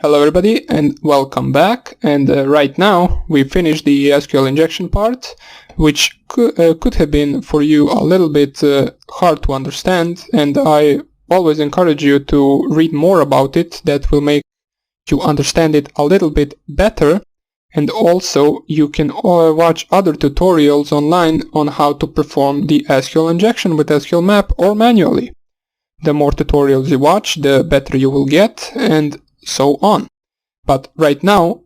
Hello everybody and welcome back, and right now we finished the SQL injection part, which could have been for you a little bit hard to understand, and I always encourage you to read more about it. That will make you understand it a little bit better, and also you can watch other tutorials online on how to perform the SQL injection with SQL map or manually. The more tutorials you watch, the better you will get, and so on. But right now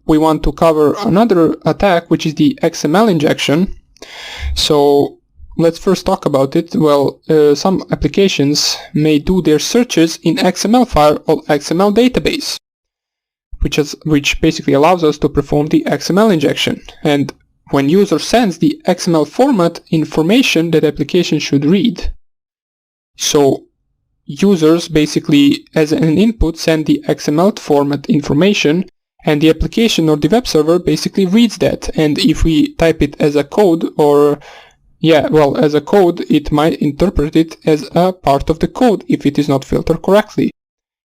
we want to cover another attack, which is the XML injection. So let's first talk about it. Well, some applications may do their searches in XML file or XML database, which basically allows us to perform the XML injection. And when user sends the XML format information that application should read, so users basically as an input send the XML format information, and the application or the web server basically reads that. And if we type it as a code, as a code, it might interpret it as a part of the code if it is not filtered correctly.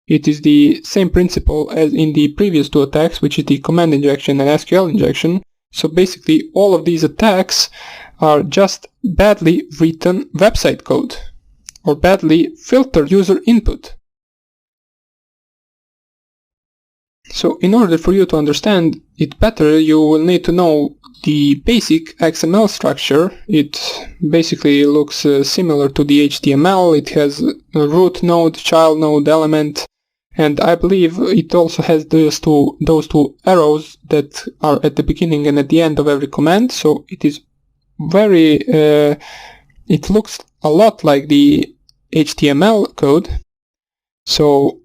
It is the same principle as in the previous two attacks, which is the command injection and SQL injection. So basically all of these attacks are just badly written website code or badly filtered user input. So in order for you to understand it better, you will need to know the basic XML structure. It basically looks similar to the HTML. It has a root node, child node, element, and I believe it also has those two arrows that are at the beginning and at the end of every command. So it is very it looks a lot like the HTML code. So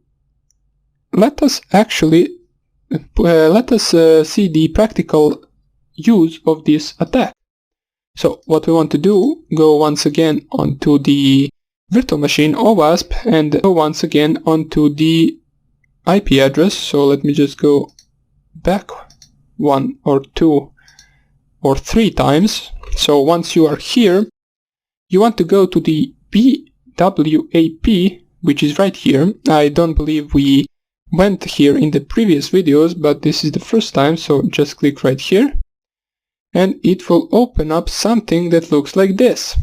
let us actually see the practical use of this attack. So what we want to do, go once again onto the virtual machine OWASP and go once again onto the IP address. So let me just go back 1 or 2 or 3 times. So once you are here, you want to go to the WAP, which is right here. I don't believe we went here in the previous videos, but this is the first time, so just click right here and it will open up something that looks like this.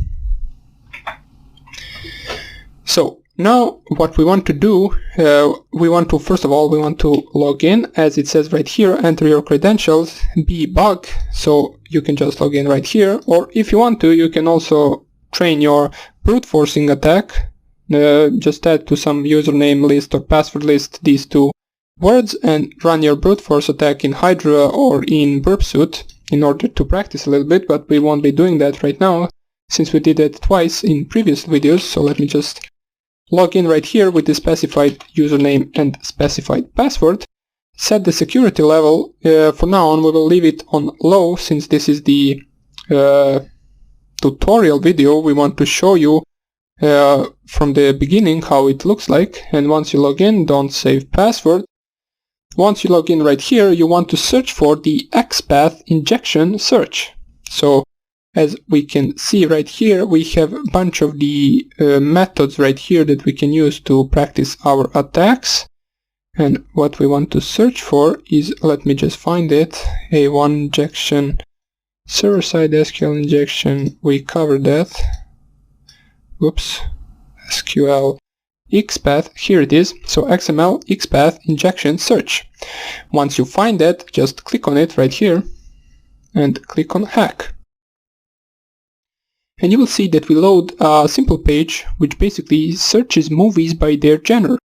So now what we want to do, first of all we want to log in, as it says right here, enter your credentials, debug. So you can just log in right here, or if you want to, you can also train your brute forcing attack. Just add to some username list or password list these two words and run your brute force attack in Hydra or in burpsuit in order to practice a little bit, but we won't be doing that right now since we did it twice in previous videos. So let me just log in right here with the specified username and specified password. Set the security level. For now on we will leave it on low, since this is the tutorial video. We want to show you from the beginning how it looks like. And once you log in, don't save password. Once you log in right here, you want to search for the XPath injection search. So as we can see right here, we have a bunch of the methods right here that we can use to practice our attacks. And what we want to search for is, let me just find it, A1 injection, server-side SQL injection, we covered that. Oops, SQL XPath, here it is. So XML XPath injection search. Once you find that, just click on it right here and click on hack. And you will see that we load a simple page which basically searches movies by their genre.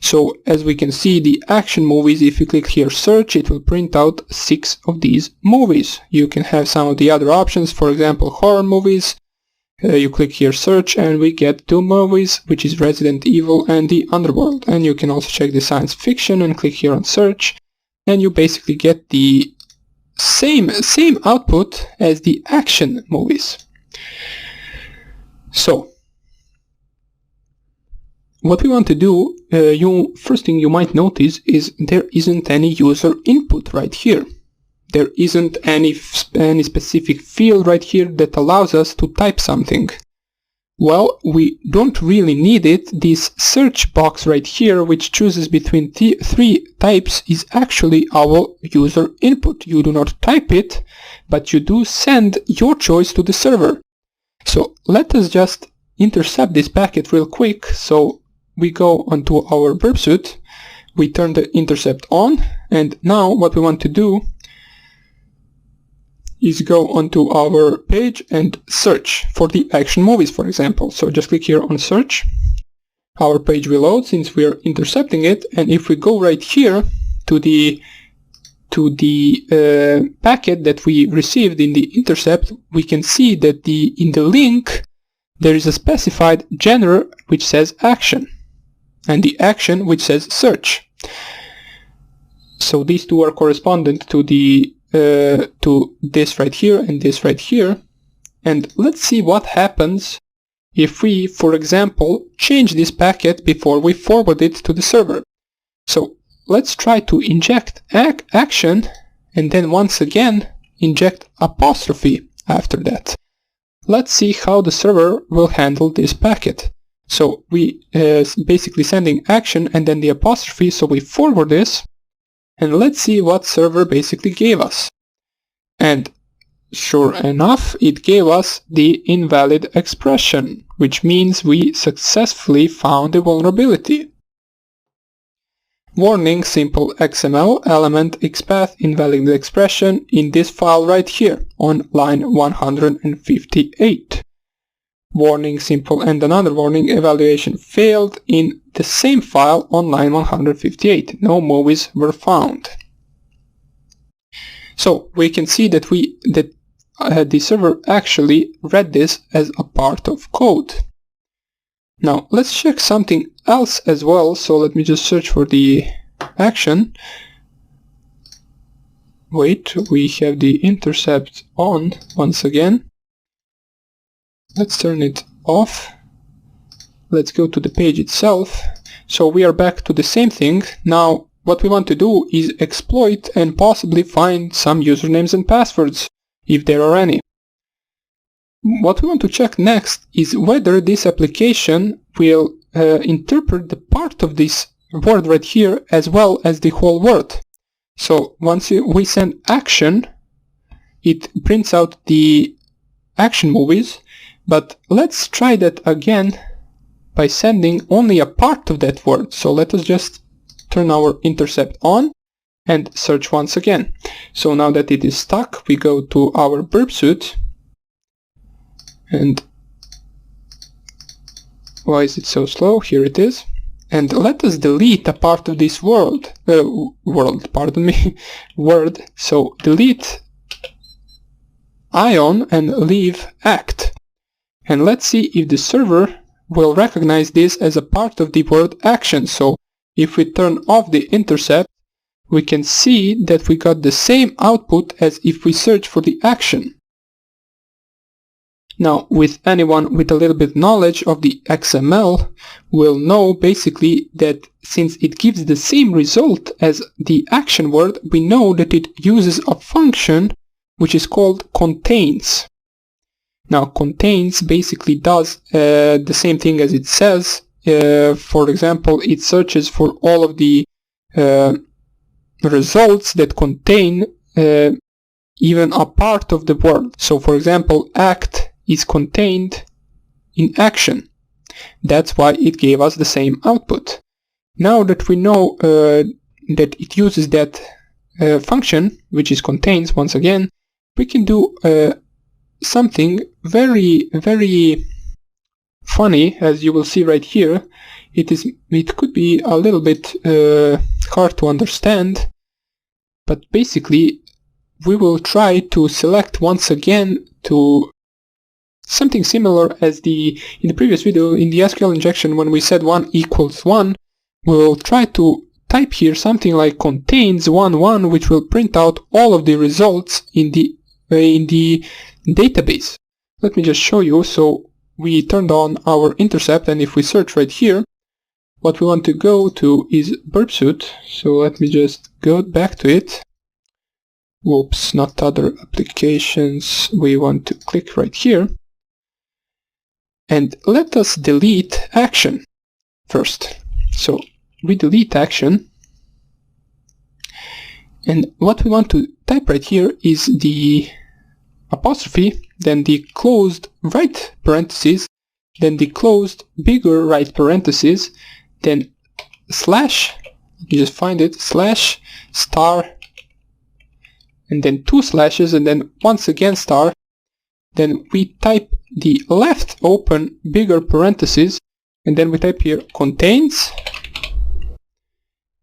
So as we can see, the action movies, if you click here search, it will print out 6 of these movies. You can have some of the other options, for example horror movies. You click here search and we get 2 movies, which is Resident Evil and The Underworld. And you can also check the science fiction and click here on search, and you basically get the same output as the action movies. So what we want to do, first thing you might notice is there isn't any user input right here. There isn't any specific field right here that allows us to type something. Well, we don't really need it. This search box right here, which chooses between three types, is actually our user input. You do not type it, but you do send your choice to the server. So let us just intercept this packet real quick. So we go onto our burp suite, we turn the intercept on, and now what we want to do is go onto our page and search for the action movies, for example. So just click here on search. Our page will load since we are intercepting it, and if we go right here to the packet that we received in the intercept, we can see that in the link there is a specified genre which says action, and the action which says search. So these two are correspondent to this right here and this right here. And let's see what happens if we, for example, change this packet before we forward it to the server. So let's try to inject action and then once again inject apostrophe after that. Let's see how the server will handle this packet. So we basically sending action and then the apostrophe, so we forward this. And let's see what server basically gave us. And sure enough, it gave us the invalid expression, which means we successfully found a vulnerability. Warning, simple XML element XPath invalid expression in this file right here on line 158. Warning, simple, and another warning, evaluation failed in the same file on line 158. No movies were found. So we can see that the server actually read this as a part of code. Now let's check something else as well. So let me just search for the action. Wait, we have the intercept on once again. Let's turn it off. Let's go to the page itself. So we are back to the same thing. Now what we want to do is exploit and possibly find some usernames and passwords, if there are any. What we want to check next is whether this application will interpret the part of this word right here as well as the whole word. So once we send action, it prints out the action movies. But let's try that again by sending only a part of that word. So let us just turn our intercept on and search once again. So now that it is stuck, we go to our burp suite. And why is it so slow? Here it is. And let us delete a part of this word. So delete ion and leave act. And let's see if the server will recognize this as a part of the word action. So if we turn off the intercept, we can see that we got the same output as if we search for the action. Now, with anyone with a little bit knowledge of the XML will know basically that since it gives the same result as the action word, we know that it uses a function which is called contains. Now contains basically does the same thing as it says. For example, it searches for all of the results that contain even a part of the word. So for example, act is contained in action. That's why it gave us the same output. Now that we know that it uses that function, which is contains once again, we can do something very funny, as you will see right here. It could be a little bit hard to understand, but basically we will try to select once again to something similar as in the previous video in the SQL injection. When we said 1 equals 1, we will try to type here something like contains 1 which will print out all of the results in the database. Let me just show you. So we turned on our intercept, and if we search right here, what we want to go to is burp suite. So let me just go back to it. Whoops, not other applications. We want to click right here. And let us delete action first. So we delete action, and what we want to type right here is the apostrophe, then the closed right parentheses, then the closed bigger right parentheses, then slash, you just find it, slash, star, and then 2 slashes, and then once again star. Then we type the left open bigger parentheses, and then we type here contains,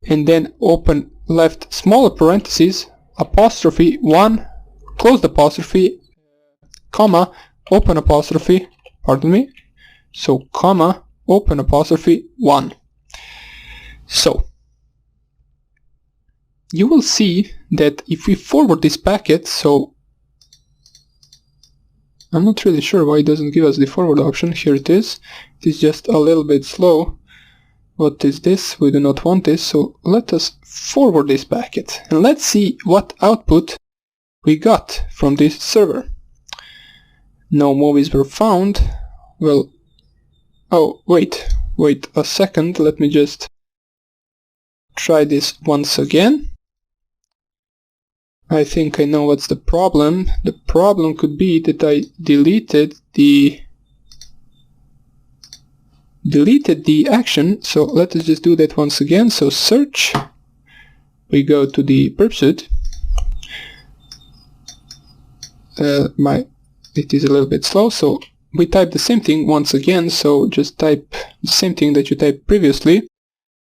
and then open left smaller parentheses, apostrophe 1, closed apostrophe, comma, open apostrophe, pardon me, so comma, open apostrophe 1. So you will see that if we forward this packet, so I'm not really sure why it doesn't give us the forward option. Here it is. It is just a little bit slow. What is this? We do not want this, so let us forward this packet and let's see what output we got from this server. No movies were found. Well, oh, wait a second, let me just try this once again. I think I know what's the problem. The problem could be that I deleted the action, so let us just do that once again. So search, we go to the pursuit. It is a little bit slow, so we type the same thing once again, so just type the same thing that you typed previously.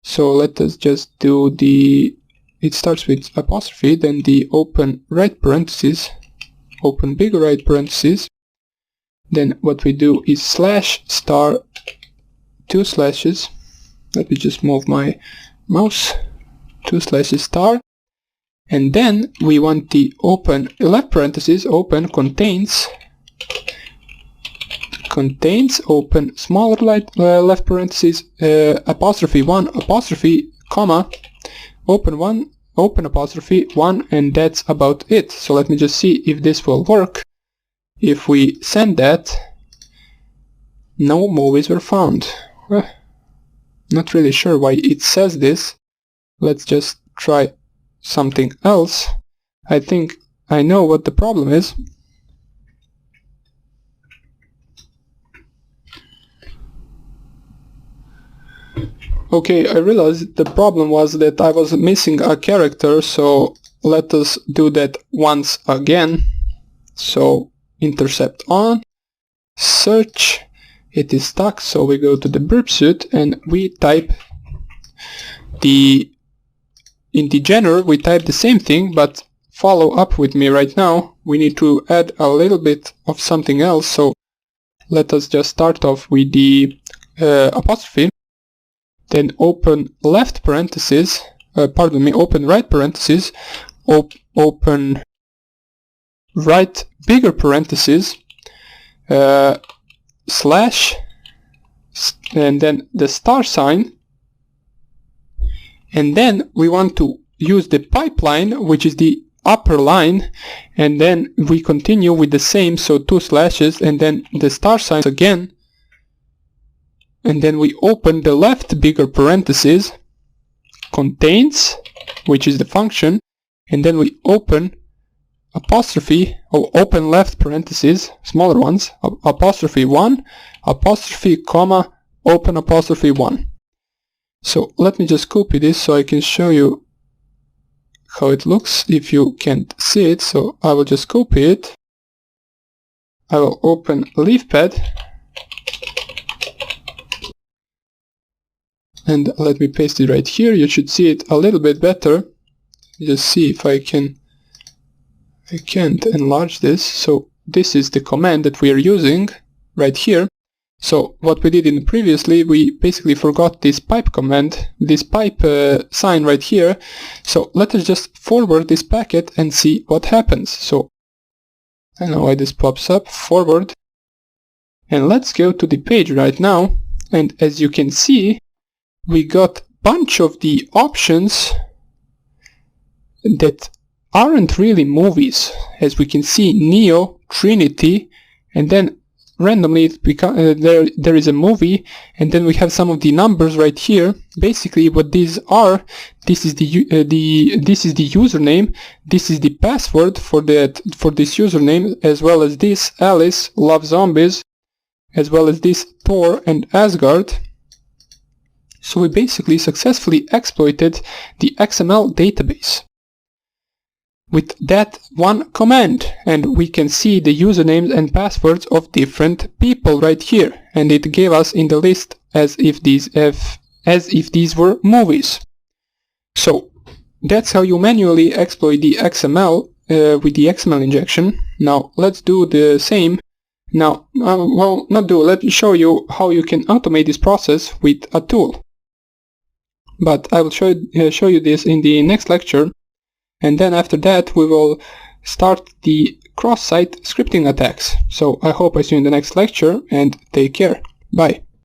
So let us just do the, it starts with apostrophe, then the open right parentheses, open big right parentheses, then what we do is slash star 2 slashes, let me just move my mouse, 2 slashes star, and then we want the open left parentheses, open contains, open smaller left parentheses, apostrophe 1 apostrophe comma, open 1 open apostrophe 1, and that's about it. So let me just see if this will work. If we send that, no movies were found. Not really sure why it says this. Let's just try something else. I think I know what the problem is. Okay, I realized the problem was that I was missing a character, so let us do that once again. So intercept on, search, it is stuck, so we go to the burp suite and we type in the genre we type the same thing, but follow up with me right now. We need to add a little bit of something else, so let us just start off with the apostrophe. Then open left parentheses, open right parentheses, open right bigger parentheses, slash, and then the star sign, and then we want to use the pipeline, which is the upper line, and then we continue with the same, so 2 slashes, and then the star sign again, and then we open the left bigger parentheses, contains, which is the function, and then we open apostrophe, or open left parentheses, smaller ones, apostrophe 1, apostrophe comma, open apostrophe 1. So let me just copy this so I can show you how it looks if you can't see it. So I will just copy it. I will open LeafPad and let me paste it right here. You should see it a little bit better. Just see if I can't enlarge this. So this is the command that we are using right here. So what we did in previously, we basically forgot this pipe command, this pipe sign right here. So let us just forward this packet and see what happens. So I don't know why this pops up, forward, and let's go to the page right now, and as you can see, we got bunch of the options that aren't really movies. As we can see, Neo, Trinity, and then randomly there is a movie, and then we have some of the numbers right here. Basically what these are, this is the username, this is the password for this username, as well as this Alice loves zombies, as well as this Thor and Asgard. So we basically successfully exploited the XML database with that one command, and we can see the usernames and passwords of different people right here, and it gave us in the list as if these were movies. So that's how you manually exploit the XML with the XML injection. Now let's do the same. Now, let me show you how you can automate this process with a tool. But I will show you this in the next lecture, and then after that we will start the cross-site scripting attacks. So I hope I see you in the next lecture, and take care. Bye.